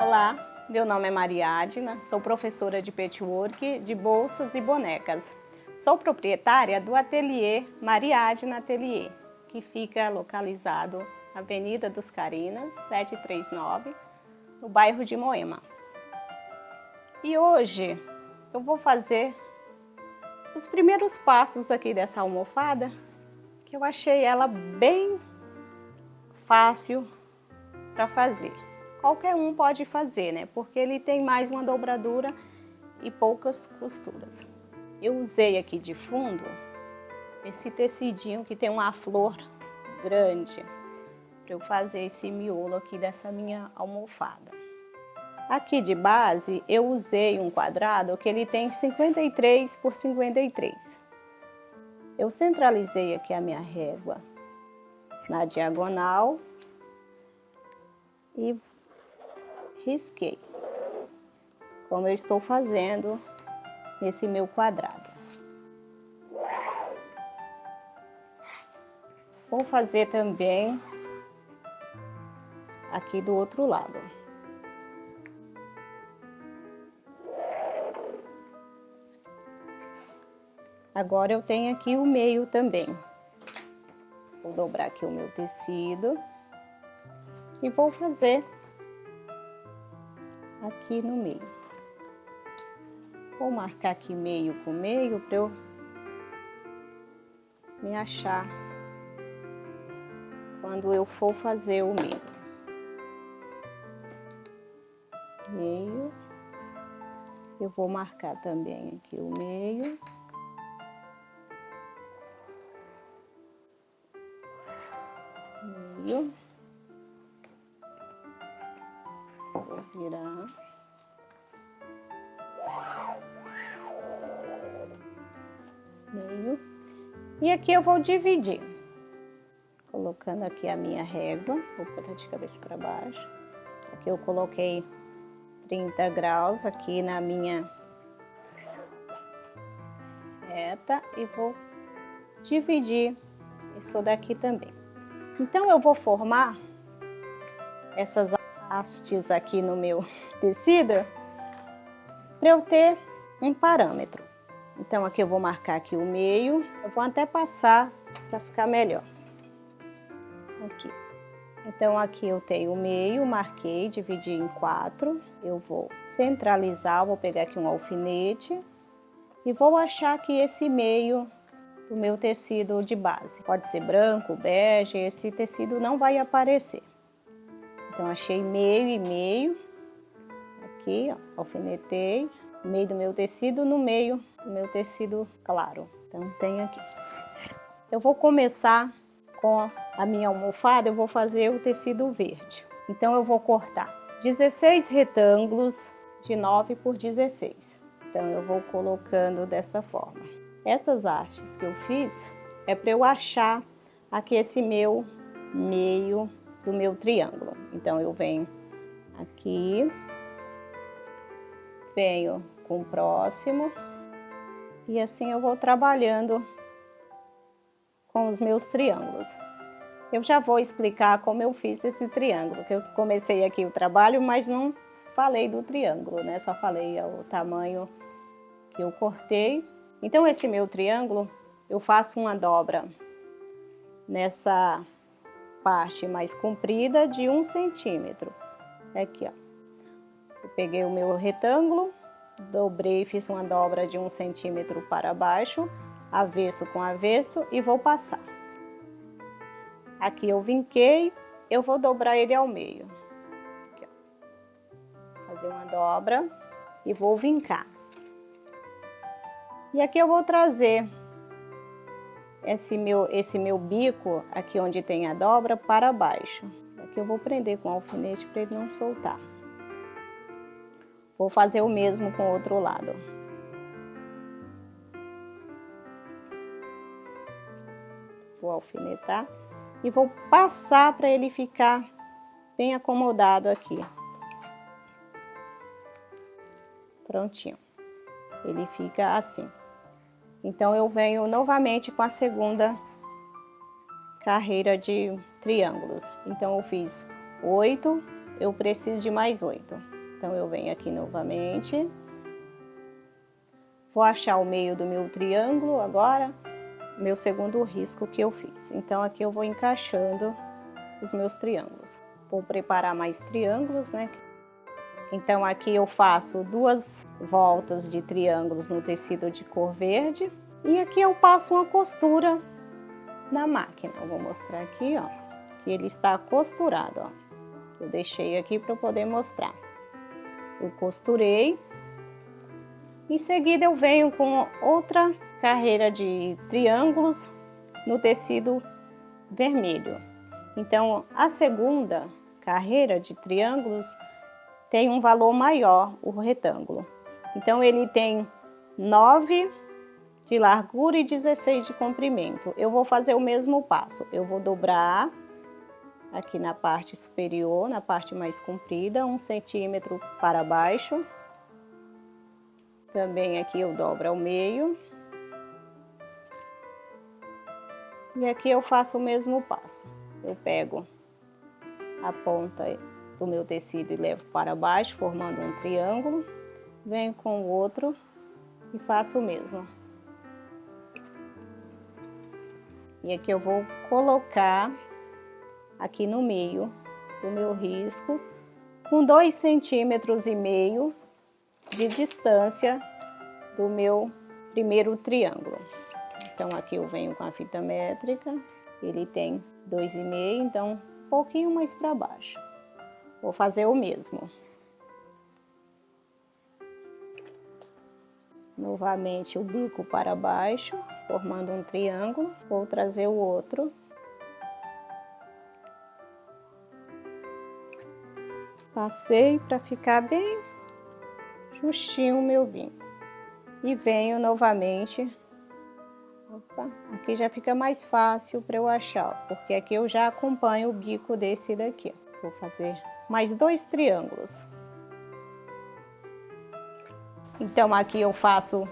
Olá, meu nome é Mariadna, sou professora de patchwork, de bolsas e bonecas. Sou proprietária do ateliê Mariadna Ateliê, que fica localizado na Avenida dos Carinas, 739, no bairro de Moema. E hoje eu vou fazer os primeiros passos aqui dessa almofada, que eu achei ela bem fácil para fazer. Qualquer um pode fazer, né? Porque ele tem mais uma dobradura e poucas costuras. Eu usei aqui de fundo esse tecidinho que tem uma flor grande para eu fazer esse miolo aqui dessa minha almofada. Aqui de base eu usei um quadrado que ele tem 53 por 53. Eu centralizei aqui a minha régua na diagonal e risquei, como eu estou fazendo nesse meu quadrado. Vou fazer também aqui do outro lado. Agora eu tenho aqui o meio também. Vou dobrar aqui o meu tecido e vou fazer aqui no meio. Vou marcar aqui meio com meio para eu me achar quando eu for fazer o meio. Meio. Eu vou marcar também aqui o meio. Meio. Vou virar. Meio. E aqui eu vou dividir. Colocando aqui a minha régua. Vou botar de cabeça para baixo. Aqui eu coloquei 30 graus aqui na minha reta. E vou dividir isso daqui também. Então eu vou formar essas hastes aqui no meu tecido para eu ter um parâmetro. Então aqui eu vou marcar aqui o meio, eu vou até passar para ficar melhor. Aqui. Então aqui eu tenho o meio, marquei, dividi em 4. Eu vou centralizar, vou pegar aqui um alfinete e vou achar aqui esse meio do meu tecido de base. Pode ser branco, bege, esse tecido não vai aparecer. Então achei meio e meio, aqui ó, alfinetei, meio do meu tecido no meio do meu tecido claro. Então tem aqui. Eu vou começar com a minha almofada, eu vou fazer o tecido verde. Então eu vou cortar 16 retângulos de 9 por 16. Então eu vou colocando dessa forma. Essas hastes que eu fiz é para eu achar aqui esse meu meio do meu triângulo. Então eu venho aqui, venho com o próximo e assim eu vou trabalhando com os meus triângulos. Eu já vou explicar como eu fiz esse triângulo, que eu comecei aqui o trabalho, mas não falei do triângulo, né? Só falei o tamanho que eu cortei. Então esse meu triângulo, eu faço uma dobra nessa parte mais comprida de 1 centímetro. Aqui, ó. Eu peguei o meu retângulo, dobrei, fiz uma dobra de 1 centímetro para baixo, avesso com avesso e vou passar. Aqui eu vinquei, eu vou dobrar ele ao meio. Aqui, ó. Fazer uma dobra e vou vincar. E aqui eu vou trazer esse meu bico, aqui onde tem a dobra, para baixo. Aqui eu vou prender com o alfinete para ele não soltar. Vou fazer o mesmo com o outro lado. Vou alfinetar e vou passar para ele ficar bem acomodado aqui. Prontinho. Ele fica assim. Então eu venho novamente com a segunda carreira de triângulos. Então eu fiz 8, eu preciso de mais 8. Então, eu venho aqui novamente. Vou achar o meio do meu triângulo agora, meu segundo risco que eu fiz. Então, aqui eu vou encaixando os meus triângulos. Vou preparar mais triângulos, né? Então, aqui eu faço 2 voltas de triângulos no tecido de cor verde. E aqui eu passo uma costura na máquina. Eu vou mostrar aqui, ó, que ele está costurado, ó. Eu deixei aqui para poder mostrar. Eu costurei. Em seguida, eu venho com outra carreira de triângulos no tecido vermelho. Então, a segunda carreira de triângulos tem um valor maior, o retângulo. Então, ele tem 9 de largura e 16 de comprimento. Eu vou fazer o mesmo passo. Eu vou dobrar aqui na parte superior, na parte mais comprida, 1 centímetro para baixo. Também aqui eu dobro ao meio. E aqui eu faço o mesmo passo. Eu pego a ponta do meu tecido e levo para baixo, formando um triângulo. Venho com o outro e faço o mesmo. E aqui eu vou colocar aqui no meio do meu risco, com 2,5 centímetros de distância do meu primeiro triângulo. Então, aqui eu venho com a fita métrica, ele tem 2,5, então um pouquinho mais para baixo. Vou fazer o mesmo. Novamente o bico para baixo, formando um triângulo. Vou trazer o outro. Passei para ficar bem justinho o meu bico. E venho novamente. Opa, aqui já fica mais fácil para eu achar, porque aqui eu já acompanho o bico desse daqui. Vou fazer mais 2 triângulos. Então, aqui eu faço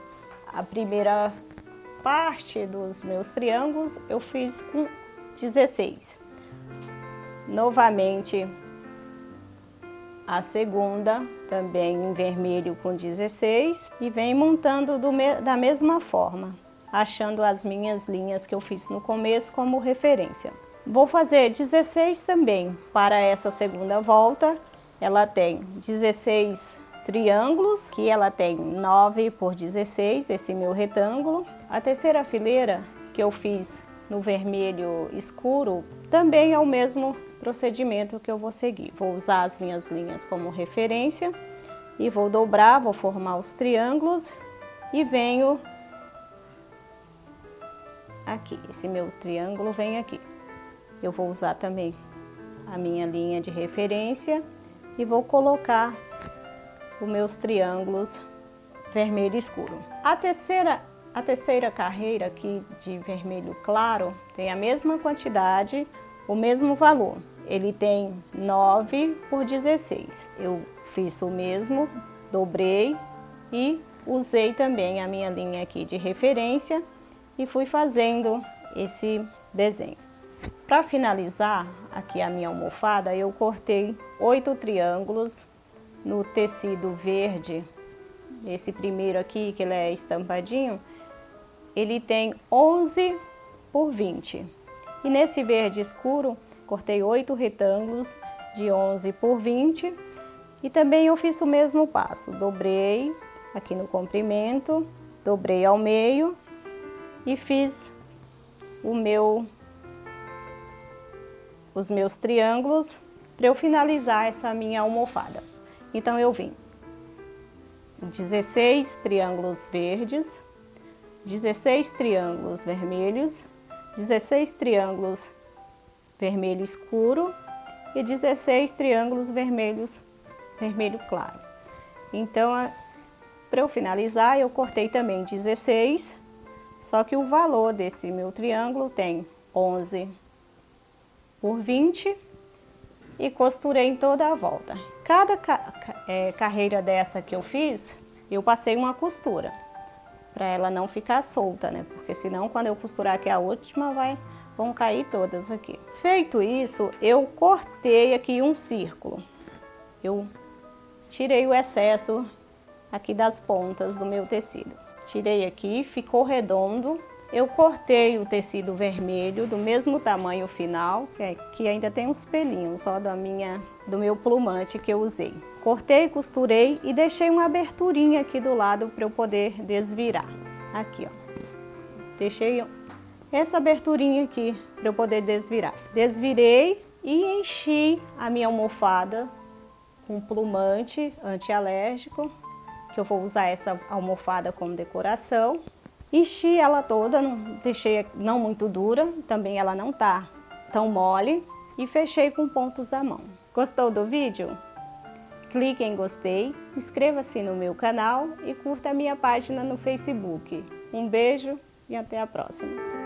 a primeira parte dos meus triângulos, eu fiz com 16. Novamente, a segunda, também em vermelho com 16. E venho montando da mesma forma, achando as minhas linhas que eu fiz no começo como referência. Vou fazer 16 também para essa segunda volta. Ela tem 16 triângulos, que ela tem 9 por 16, esse meu retângulo. A terceira fileira que eu fiz no vermelho escuro também é o mesmo procedimento que eu vou seguir. Vou usar as minhas linhas como referência e vou dobrar, vou formar os triângulos e venho aqui. Esse meu triângulo vem aqui. Eu vou usar também a minha linha de referência e vou colocar os meus triângulos vermelho escuro. A terceira carreira aqui de vermelho claro tem a mesma quantidade, o mesmo valor. Ele tem 9 por 16. Eu fiz o mesmo, dobrei e usei também a minha linha aqui de referência e fui fazendo esse desenho. Para finalizar aqui a minha almofada, eu cortei 8 triângulos no tecido verde. Esse primeiro aqui, que ele é estampadinho, ele tem 11 por 20. E nesse verde escuro, cortei 8 retângulos de 11 por 20. E também eu fiz o mesmo passo. Dobrei aqui no comprimento, dobrei ao meio e fiz os meus triângulos para eu finalizar essa minha almofada. Então, eu vim 16 triângulos verdes, 16 triângulos vermelhos, 16 triângulos vermelho escuro e 16 triângulos vermelho claro. Então, para eu finalizar, eu cortei também 16, só que o valor desse meu triângulo tem 11 por 20 e costurei em toda a volta. Cada carreira dessa que eu fiz, eu passei uma costura, para ela não ficar solta, né? Porque senão quando eu costurar aqui a última, vão cair todas aqui. Feito isso, eu cortei aqui um círculo. eu tirei o excesso aqui das pontas do meu tecido. Tirei aqui, ficou redondo. Eu cortei o tecido vermelho do mesmo tamanho final, que ainda tem uns pelinhos só do meu plumante que eu usei. Cortei, costurei e deixei uma aberturinha aqui do lado para eu poder desvirar. Aqui, ó. Deixei essa aberturinha aqui para eu poder desvirar. Desvirei e enchi a minha almofada com plumante antialérgico, que eu vou usar essa almofada como decoração. Enchi ela toda, deixei não muito dura, também ela não tá tão mole, e fechei com pontos à mão. Gostou do vídeo? Clique em gostei, inscreva-se no meu canal e curta a minha página no Facebook. Um beijo e até a próxima!